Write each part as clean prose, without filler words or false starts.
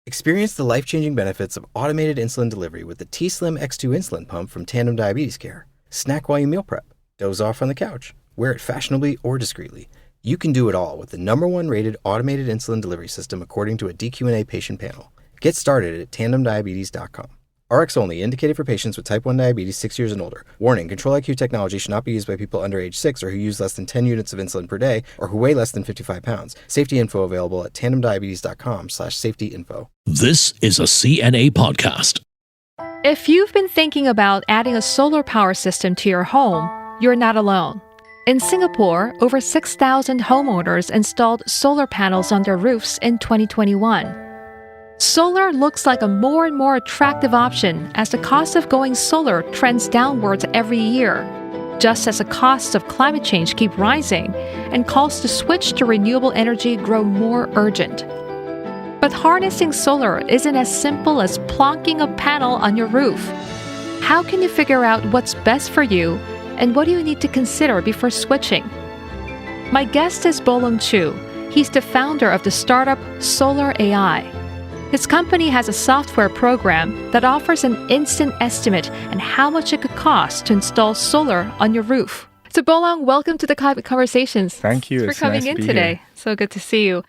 Experience the life-changing benefits of automated insulin delivery with the T-Slim X2 insulin pump from Tandem Diabetes Care. Snack while you meal prep, doze off on the couch, wear it fashionably or discreetly. You can do it all with the #1 rated automated insulin delivery system according to a DQ&A patient panel. Get started at tandemdiabetes.com. RX only, indicated for patients with type 1 diabetes 6 years and older. Warning, Control-IQ technology should not be used by people under age 6 or who use less than 10 units of insulin per day or who weigh less than 55 pounds. Safety info available at tandemdiabetes.com/safety-info. This is a CNA podcast. If you've been thinking about adding a solar power system to your home, you're not alone. In Singapore, over 6,000 homeowners installed solar panels on their roofs in 2021. Solar looks like a more and more attractive option as the cost of going solar trends downwards every year, just as the costs of climate change keep rising and calls to switch to renewable energy grow more urgent. But harnessing solar isn't as simple as plonking a panel on your roof. How can you figure out what's best for you, and what do you need to consider before switching? My guest is Bolong Chew. He's the founder of the startup Solar AI. His company has a software program that offers an instant estimate on how much it could cost to install solar on your roof. So Bolong, welcome to the Climate Conversations. Thank you. Thanks for coming nice in to be today. here. So good to see you.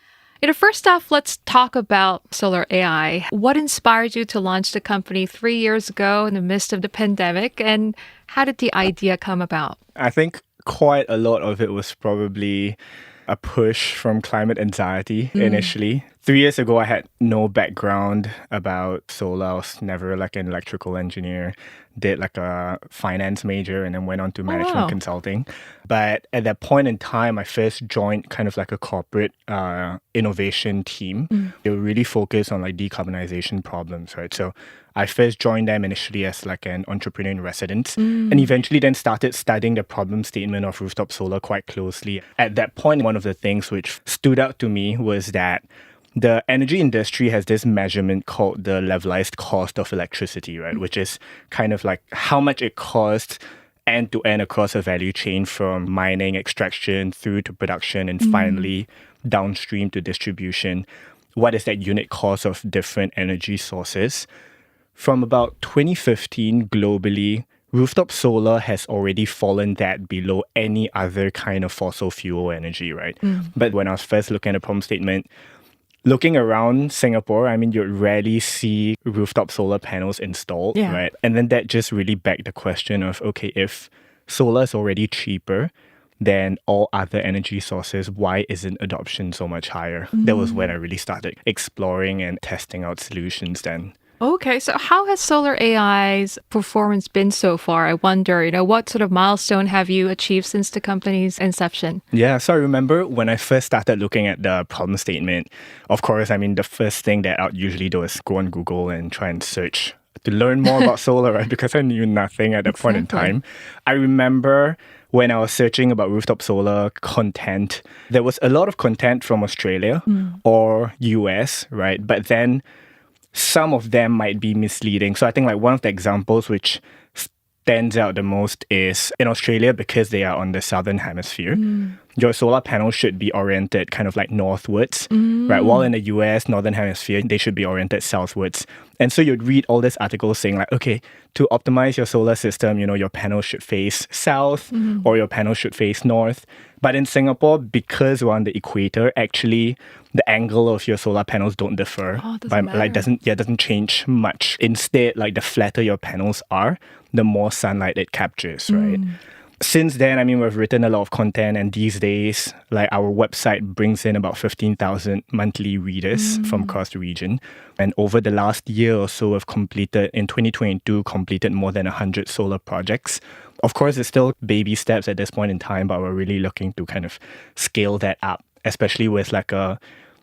First off, let's talk about Solar AI. What inspired you to launch the company 3 years ago in the midst of the pandemic, and how did the idea come about? I think quite a lot of it was probably a push from climate anxiety initially. 3 years ago, I had no background about solar. I was never like an electrical engineer, did like a finance major and then went on to management consulting. But at that point in time, I first joined kind of like a corporate innovation team. They were really focused on like decarbonization problems, right? So I first joined them initially as like an entrepreneur in residence and eventually then started studying the problem statement of rooftop solar quite closely. At that point, one of the things which stood out to me was that the energy industry has this measurement called the levelized cost of electricity, right? Which is kind of like how much it costs end to end across a value chain from mining, extraction through to production and finally downstream to distribution. What is that unit cost of different energy sources? From about 2015 globally, rooftop solar has already fallen that below any other kind of fossil fuel energy, right? But when I was first looking at the problem statement, looking around Singapore, I mean, you'd rarely see rooftop solar panels installed, right? And then that just really begged the question of, okay, if solar is already cheaper than all other energy sources, why isn't adoption so much higher? That was when I really started exploring and testing out solutions then. Okay, so how has Solar AI's performance been so far? I wonder, what sort of milestone have you achieved since the company's inception? Yeah, so I remember when I first started looking at the problem statement, of course, I mean, the first thing that I'd usually do is go on Google and try and search to learn more about solar, right? Because I knew nothing at that point in time. I remember when I was searching about rooftop solar content, there was a lot of content from Australia or US, right? But then some of them might be misleading. So I think like one of the examples which stands out the most is in Australia, because they are on the southern hemisphere, your solar panels should be oriented kind of like northwards, right? While in the US, northern hemisphere, they should be oriented southwards. And so you'd read all these articles saying like, okay, to optimize your solar system, your panels should face south or your panels should face north. But in Singapore, because we're on the equator, actually the angle of your solar panels don't differ. Doesn't change much. Instead, like the flatter your panels are, the more sunlight it captures, right? Since then, I mean, we've written a lot of content, and these days, like our website brings in about 15,000 monthly readers from across the region. And over the last year or so, we've completed more than 100 solar projects. Of course, it's still baby steps at this point in time, but we're really looking to kind of scale that up, especially with like a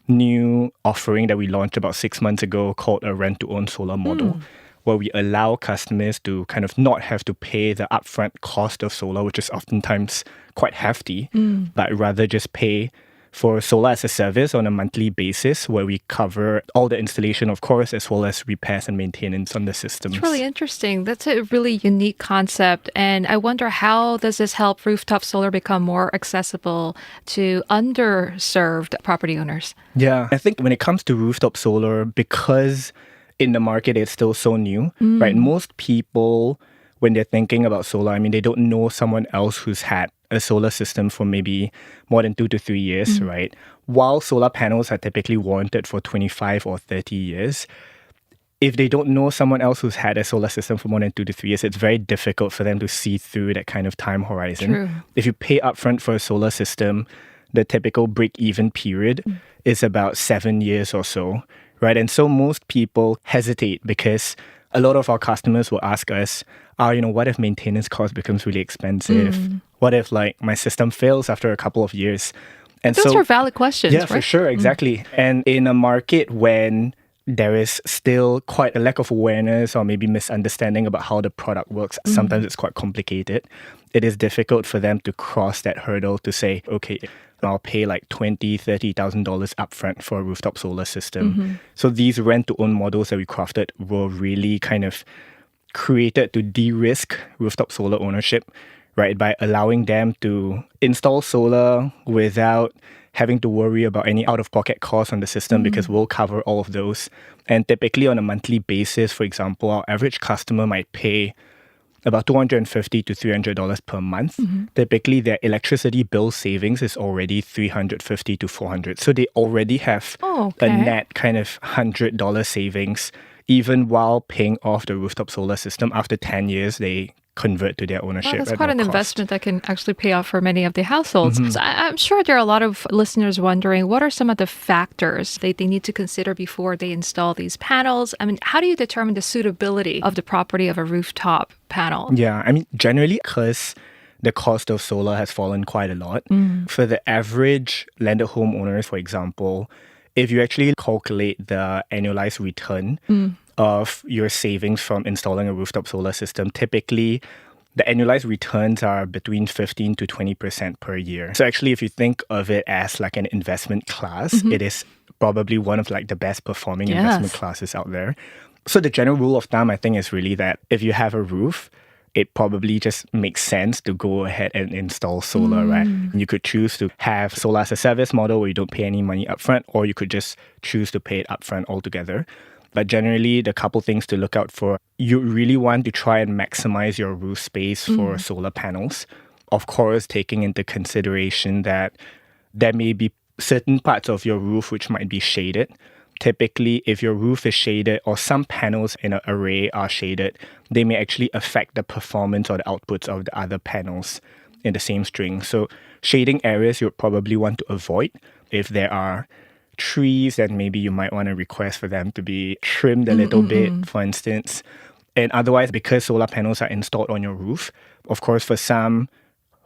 new offering that we launched about 6 months ago called a rent-to-own solar model, where we allow customers to kind of not have to pay the upfront cost of solar, which is oftentimes quite hefty, but rather just pay for solar as a service on a monthly basis, where we cover all the installation, of course, as well as repairs and maintenance on the systems. It's really interesting. That's a really unique concept. And I wonder, how does this help rooftop solar become more accessible to underserved property owners? Yeah, I think when it comes to rooftop solar, because in the market it's still so new, right? Most people, when they're thinking about solar, I mean, they don't know someone else who's had a solar system for maybe more than 2 to 3 years, right? While solar panels are typically warranted for 25 or 30 years, if they don't know someone else who's had a solar system for more than 2 to 3 years, it's very difficult for them to see through that kind of time horizon. True. If you pay upfront for a solar system, the typical break-even period is about 7 years or so, right? And so most people hesitate because a lot of our customers will ask us, what if maintenance cost becomes really expensive? What if my system fails after a couple of years? And Those are valid questions, yeah, right? for sure, exactly. And in a market when there is still quite a lack of awareness or maybe misunderstanding about how the product works, sometimes it's quite complicated. It is difficult for them to cross that hurdle to say, okay, I'll pay like $20,000, $30,000 upfront for a rooftop solar system. So these rent-to-own models that we crafted were really kind of created to de-risk rooftop solar ownership, right? By allowing them to install solar without having to worry about any out-of-pocket costs on the system because we'll cover all of those. And typically on a monthly basis, for example, our average customer might pay about $250 to $300 per month. Typically, their electricity bill savings is already $350 to $400. So they already have a net kind of $100 savings, even while paying off the rooftop solar system. After 10 years, they convert to their ownership. That's at quite no an cost. investment that can actually pay off for many of the households. So I'm sure there are a lot of listeners wondering, what are some of the factors they need to consider before they install these panels? I mean, how do you determine the suitability of the property of a rooftop panel? Yeah, I mean, generally, because the cost of solar has fallen quite a lot. For the average landed homeowners, for example, if you actually calculate the annualized return of your savings from installing a rooftop solar system, typically the annualized returns are between 15 to 20% per year. So actually, if you think of it as like an investment class, it is probably one of like the best performing investment classes out there. So the general rule of thumb, I think, is really that if you have a roof, it probably just makes sense to go ahead and install solar, right? You could choose to have solar as a service model where you don't pay any money upfront, or you could just choose to pay it upfront altogether. But generally, the couple things to look out for, you really want to try and maximize your roof space for solar panels. Of course, taking into consideration that there may be certain parts of your roof which might be shaded. Typically, if your roof is shaded or some panels in an array are shaded, they may actually affect the performance or the outputs of the other panels in the same string. So shading areas you would probably want to avoid. If there are trees, then maybe you might want to request for them to be trimmed a little bit, for instance. And otherwise, because solar panels are installed on your roof, of course, for some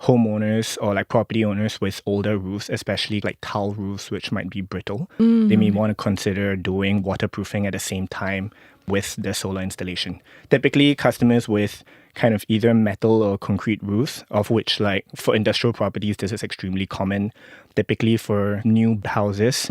homeowners or like property owners with older roofs, especially like tile roofs, which might be brittle, they may want to consider doing waterproofing at the same time with the solar installation. Typically, customers with kind of either metal or concrete roofs, of which like for industrial properties, this is extremely common. Typically for new houses,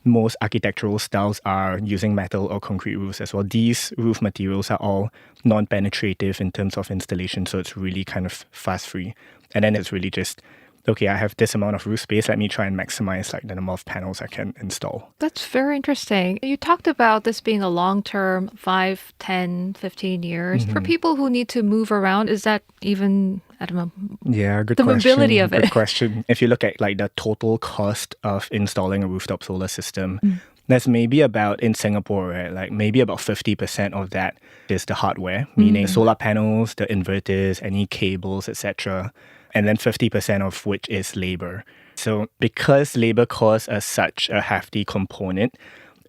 most architectural styles are using metal or concrete roofs as well. These roof materials are all non-penetrative in terms of installation, so it's really kind of fuss-free. And then it's really just, okay, I have this amount of roof space, let me try and maximize like the number of panels I can install. That's very interesting. You talked about this being a long-term, 5, 10, 15 years. For people who need to move around, is that even, I don't know, yeah, good the question. mobility of it? Good question. If you look at like the total cost of installing a rooftop solar system, there's maybe about, in Singapore, right, like maybe about 50% of that is the hardware, meaning solar panels, the inverters, any cables, etc., and then 50% of which is labor. So because labor costs are such a hefty component,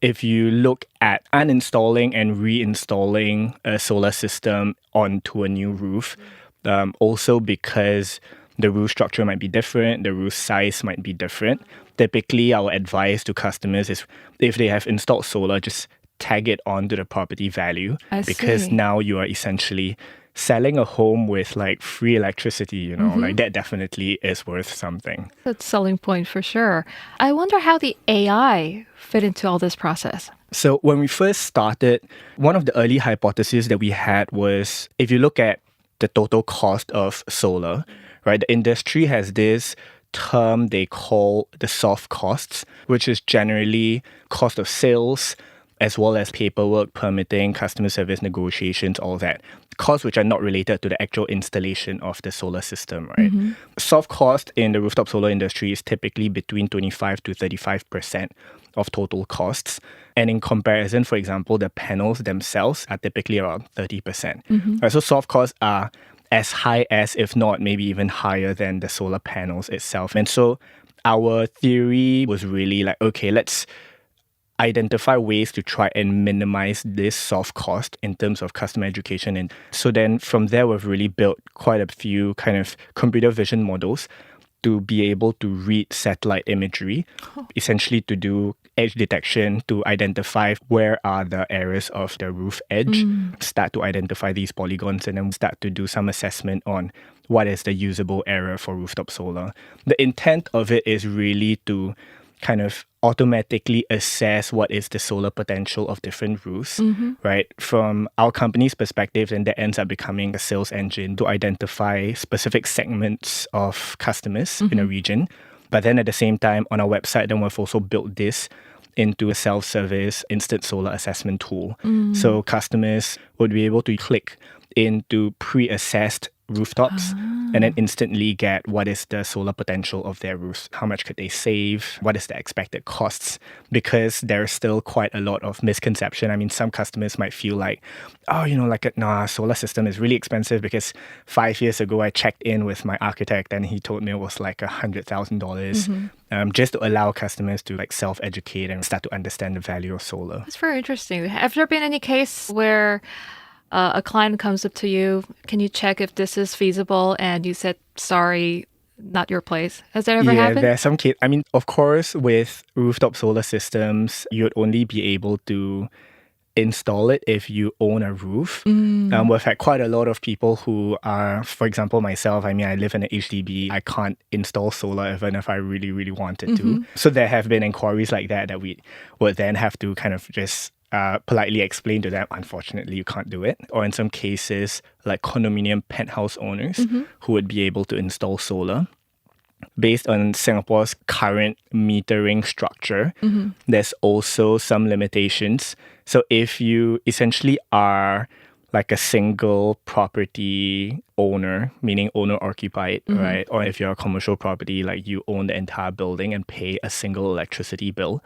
if you look at uninstalling and reinstalling a solar system onto a new roof, also because the roof structure might be different, the roof size might be different, typically our advice to customers is if they have installed solar, just tag it onto the property value, because now you are essentially selling a home with like free electricity, you know, like that definitely is worth something. That's a selling point for sure. I wonder how the AI fit into all this process. So when we first started, one of the early hypotheses that we had was if you look at the total cost of solar, right, the industry has this term they call the soft costs, which is generally cost of sales, as well as paperwork, permitting, customer service negotiations, all that. Costs which are not related to the actual installation of the solar system, right? Soft cost in the rooftop solar industry is typically between 25 to 35% of total costs. And in comparison, for example, the panels themselves are typically around 30%. Right, so soft costs are as high as, if not maybe even higher than the solar panels itself. And so our theory was really like, okay, let's identify ways to try and minimize this soft cost in terms of customer education. And so then from there, we've really built quite a few kind of computer vision models to be able to read satellite imagery, essentially to do edge detection, to identify where are the areas of the roof edge, start to identify these polygons, and then start to do some assessment on what is the usable area for rooftop solar. The intent of it is really to kind of automatically assess what is the solar potential of different roofs, right? From our company's perspective, and that ends up becoming a sales engine to identify specific segments of customers in a region. But then at the same time, on our website, then we've also built this into a self-service instant solar assessment tool. So customers would be able to click into pre-assessed rooftops and then instantly get what is the solar potential of their roofs, how much could they save, what is the expected costs, because there's still quite a lot of misconception. I mean, some customers might feel like, oh, you know, like a solar system is really expensive because 5 years ago I checked in with my architect and he told me it was like $100,000. Just to allow customers to like self-educate and start to understand the value of solar. That's very interesting. Have there been any case where a client comes up to you, can you check if this is feasible? And you said, sorry, not your place. Has that ever happened? Yeah, there's some case. I mean, of course, with rooftop solar systems, you'd only be able to install it if you own a roof. We've had quite a lot of people who are, for example, myself, I mean, I live in an HDB. I can't install solar even if I really, really wanted to. So there have been inquiries like that we would then have to kind of just politely explain to them, unfortunately, you can't do it. Or in some cases, like condominium penthouse owners who would be able to install solar. Based on Singapore's current metering structure, there's also some limitations. So if you essentially are like a single property owner, meaning owner occupied, right? Or if you're a commercial property, like you own the entire building and pay a single electricity bill,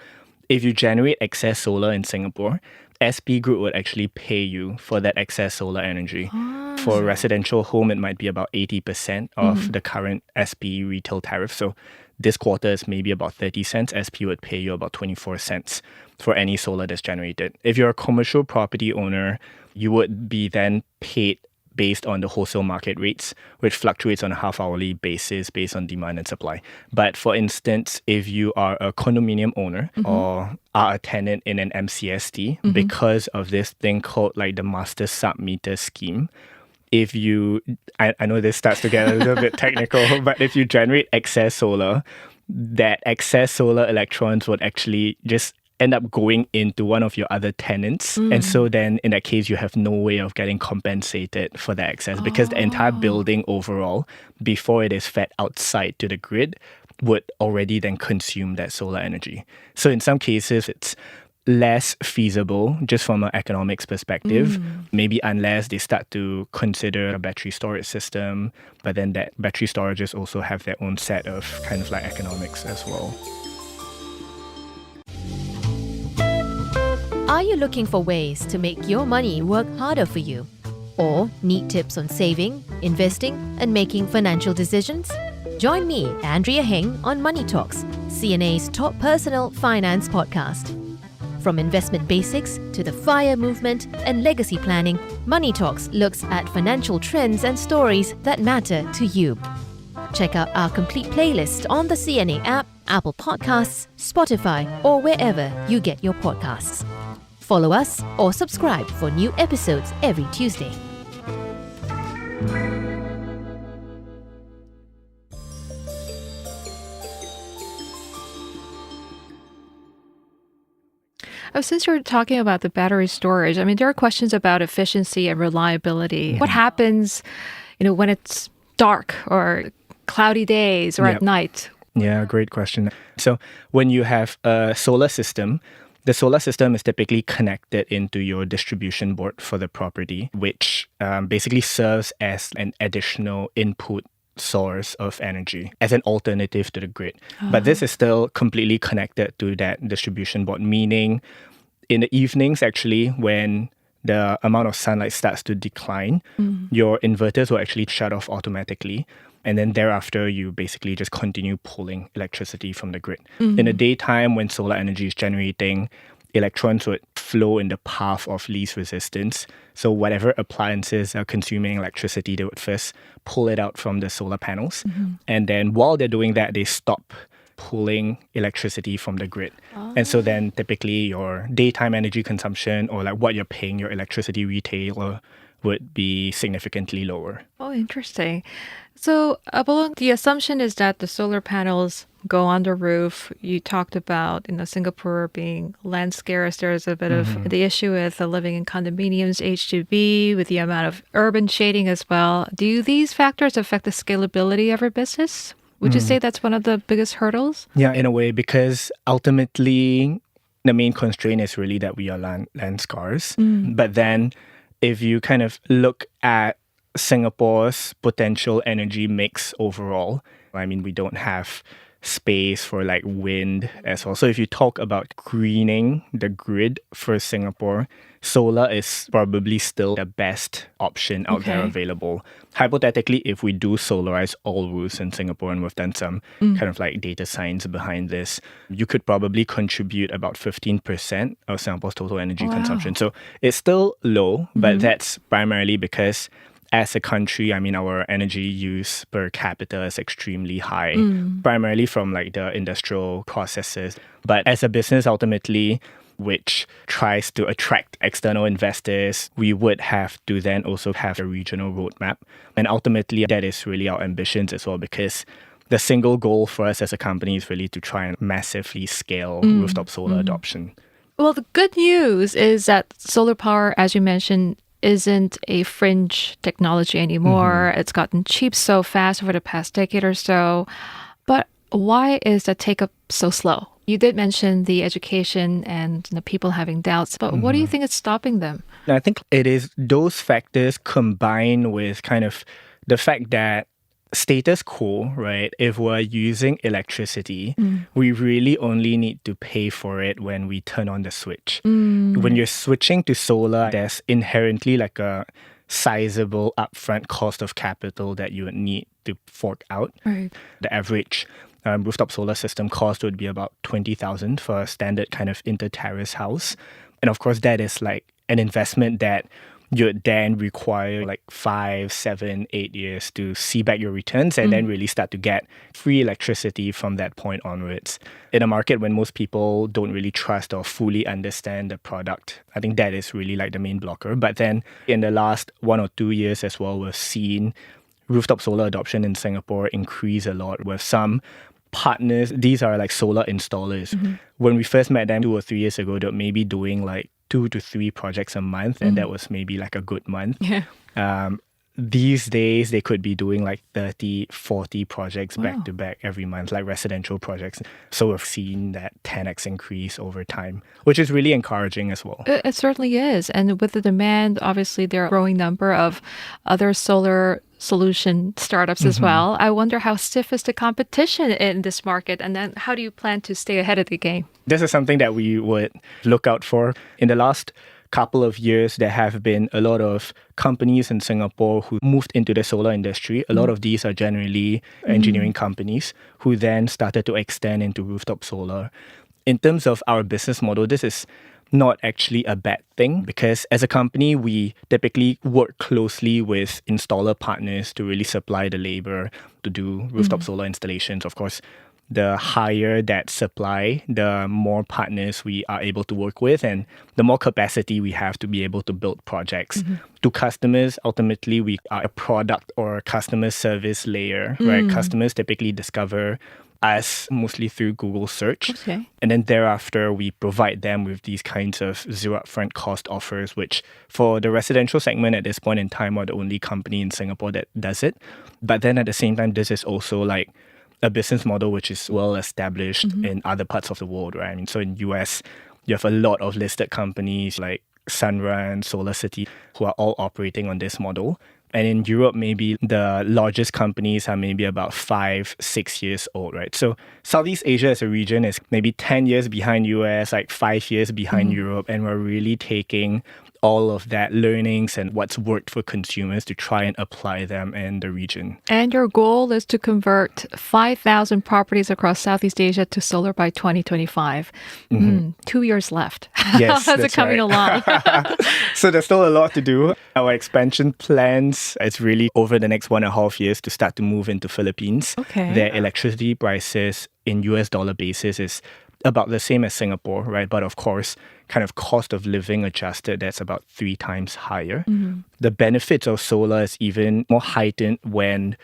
if you generate excess solar in Singapore, SP Group would actually pay you for that excess solar energy. For a residential home, it might be about 80% of the current SP retail tariff. So this quarter is maybe about 30 cents. SP would pay you about 24 cents for any solar that's generated. If you're a commercial property owner, you would be then paid based on the wholesale market rates, which fluctuates on a half-hourly basis based on demand and supply. But for instance, if you are a condominium owner or are a tenant in an MCST, because of this thing called like the Master Sub-Meter Scheme, if you, I know this starts to get a little bit technical, but if you generate excess solar, that excess solar electrons would actually just end up going into one of your other tenants. And so then in that case, you have no way of getting compensated for the excess because the entire building overall, before it is fed outside to the grid, would already then consume that solar energy. So in some cases, it's less feasible just from an economics perspective, maybe unless they start to consider a battery storage system, but then that battery storages also have their own set of kind of like economics as well. Are you looking for ways to make your money work harder for you? Or need tips on saving, investing, and making financial decisions? Join me, Andrea Heng, on Money Talks, CNA's top personal finance podcast. From investment basics to the FIRE movement and legacy planning, Money Talks looks at financial trends and stories that matter to you. Check out our complete playlist on the CNA app, Apple Podcasts, Spotify, or wherever you get your podcasts. Follow us or subscribe for new episodes every Tuesday. Since you're talking about the battery storage, I mean, there are questions about efficiency and reliability. What happens, when it's dark or cloudy days or at night? Yeah, great question. So when you have a solar system, the solar system is typically connected into your distribution board for the property, which basically serves as an additional input source of energy as an alternative to the grid. But this is still completely connected to that distribution board, meaning in the evenings, actually, when the amount of sunlight starts to decline, your inverters will actually shut off automatically. And then thereafter, you basically just continue pulling electricity from the grid. In the daytime, when solar energy is generating, electrons would flow in the path of least resistance. So whatever appliances are consuming electricity, they would first pull it out from the solar panels. And then while they're doing that, they stop pulling electricity from the grid. And so then typically your daytime energy consumption or like what you're paying your electricity retailer would be significantly lower. Oh, interesting. So, Bolong, the assumption is that the solar panels go on the roof. You talked about Singapore being land scarce. There's a bit of the issue with living in condominiums, H2B, with the amount of urban shading as well. Do these factors affect the scalability of your business? Would you say that's one of the biggest hurdles? Yeah, in a way, because ultimately the main constraint is really that we are land scarce. But then if you kind of look at Singapore's potential energy mix overall, I mean, we don't have space for like wind as well. So if you talk about greening the grid for Singapore, solar is probably still the best option out there available. Hypothetically, if we do solarize all roofs in Singapore, and we've done some kind of like data science behind this, you could probably contribute about 15% of Singapore's total energy consumption. So it's still low, but that's primarily because as a country, I mean, our energy use per capita is extremely high, primarily from like the industrial processes. But as a business, ultimately, which tries to attract external investors, we would have to then also have a regional roadmap. And ultimately, that is really our ambitions as well, because the single goal for us as a company is really to try and massively scale rooftop solar adoption. Well, the good news is that solar power, as you mentioned, isn't a fringe technology anymore. It's gotten cheap so fast over the past decade or so. But why is the take-up so slow? You did mention the education and the people having doubts, but what do you think is stopping them? I think it is those factors combined with kind of the fact that status quo, right? If we're using electricity, we really only need to pay for it when we turn on the switch. When you're switching to solar, there's inherently like a sizable upfront cost of capital that you would need to fork out. Right. The average rooftop solar system cost would be about 20,000 for a standard kind of inter-terrace house. And of course, that is like an investment that you would then require like 5, 7, 8 years to see back your returns and then really start to get free electricity from that point onwards. In a market when most people don't really trust or fully understand the product, I think that is really like the main blocker. But then in the last 1 or 2 years as well, we've seen rooftop solar adoption in Singapore increase a lot with some partners. These are like solar installers. When we first met them 2 or 3 years ago, they were maybe doing like 2 to 3 projects a month, and that was maybe like a good month. These days, they could be doing like 30, 40 projects back to back every month, like residential projects. So we've seen that 10x increase over time, which is really encouraging as well. It certainly is. And with the demand, obviously, there are a growing number of other solar solution startups as well. I wonder how stiff is the competition in this market, and then how do you plan to stay ahead of the game? This is something that we would look out for. In the last couple of years, there have been a lot of companies in Singapore who moved into the solar industry. A lot of these are generally engineering companies who then started to extend into rooftop solar. In terms of our business model, this is not actually a bad thing because as a company, we typically work closely with installer partners to really supply the labor to do rooftop solar installations. Of course, the higher that supply, the more partners we are able to work with and the more capacity we have to be able to build projects. To customers, ultimately, we are a product or a customer service layer, right? Customers typically discover us mostly through Google search. Okay. And then thereafter, we provide them with these kinds of zero upfront cost offers, which for the residential segment at this point in time are the only company in Singapore that does it. But then at the same time, this is also like a business model which is well established in other parts of the world, right? I mean, so in US, you have a lot of listed companies like Sunrun, SolarCity, who are all operating on this model. And in Europe, maybe the largest companies are maybe about 5-6 years old, right? So Southeast Asia as a region is maybe 10 years behind US, like 5 years behind Europe. And we're really taking all of that learnings and what's worked for consumers to try and apply them in the region. And your goal is to convert 5,000 properties across Southeast Asia to solar by 2025. 2 years left. Yes, How's it that's coming right. along? So there's still a lot to do. Our expansion plans, it's really over the next 1.5 years to start to move into Philippines. Okay. Their electricity prices in US dollar basis is about the same as Singapore, right? But of course, kind of cost of living adjusted, that's about 3 times higher. The benefits of solar is even more heightened when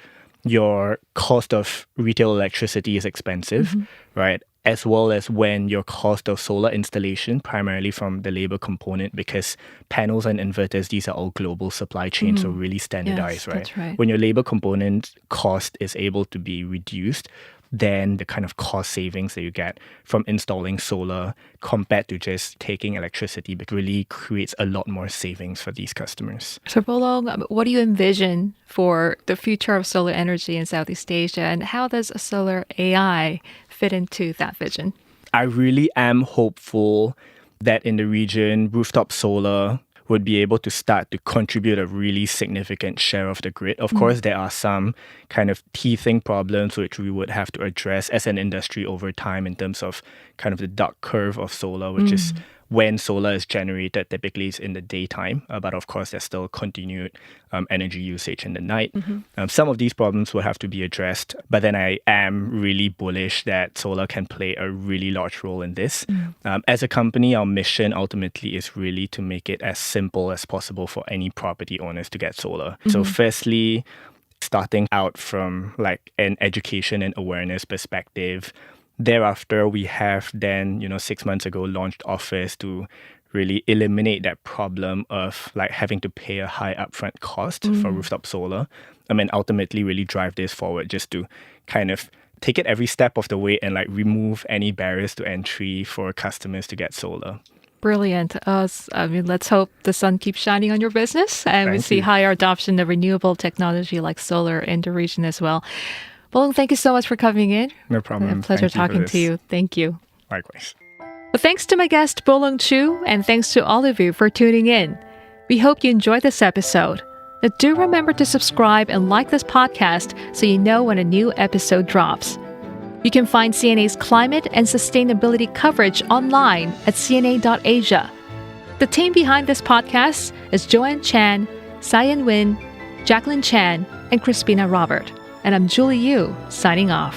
your cost of retail electricity is expensive, right? As well as when your cost of solar installation, primarily from the labor component, because panels and inverters, these are all global supply chains, so really standardized, Yes, right? that's right. When your labor component cost is able to be reduced, then the kind of cost savings that you get from installing solar compared to just taking electricity really creates a lot more savings for these customers. So, Bolong, what do you envision for the future of solar energy in Southeast Asia, and how does solar AI fit into that vision? I really am hopeful that in the region, rooftop solar would be able to start to contribute a really significant share of the grid. Of course, there are some kind of teething problems which we would have to address as an industry over time in terms of kind of the duck curve of solar, which is when solar is generated, typically it's in the daytime. But of course, there's still continued energy usage in the night. Some of these problems will have to be addressed. But then I am really bullish that solar can play a really large role in this. As a company, our mission ultimately is really to make it as simple as possible for any property owners to get solar. So firstly, starting out from like an education and awareness perspective, thereafter, we have then, 6 months ago, launched offers to really eliminate that problem of like having to pay a high upfront cost for rooftop solar. I mean, ultimately really drive this forward just to kind of take it every step of the way and like remove any barriers to entry for customers to get solar. Brilliant. Let's hope the sun keeps shining on your business and we Thank see you. higher adoption of renewable technology like solar in the region as well. Bolong, thank you so much for coming in. No problem. A pleasure Thank you for talking to this. you. Thank you. Likewise. Well, thanks to my guest, Bolong Chew, and thanks to all of you for tuning in. We hope you enjoyed this episode. Now, do remember to subscribe and like this podcast so you know when a new episode drops. You can find CNA's climate and sustainability coverage online at cna.asia. The team behind this podcast is Joanne Chan, Sayan Win, Jacqueline Chan, and Crispina Robert. And I'm Julie Yu, signing off.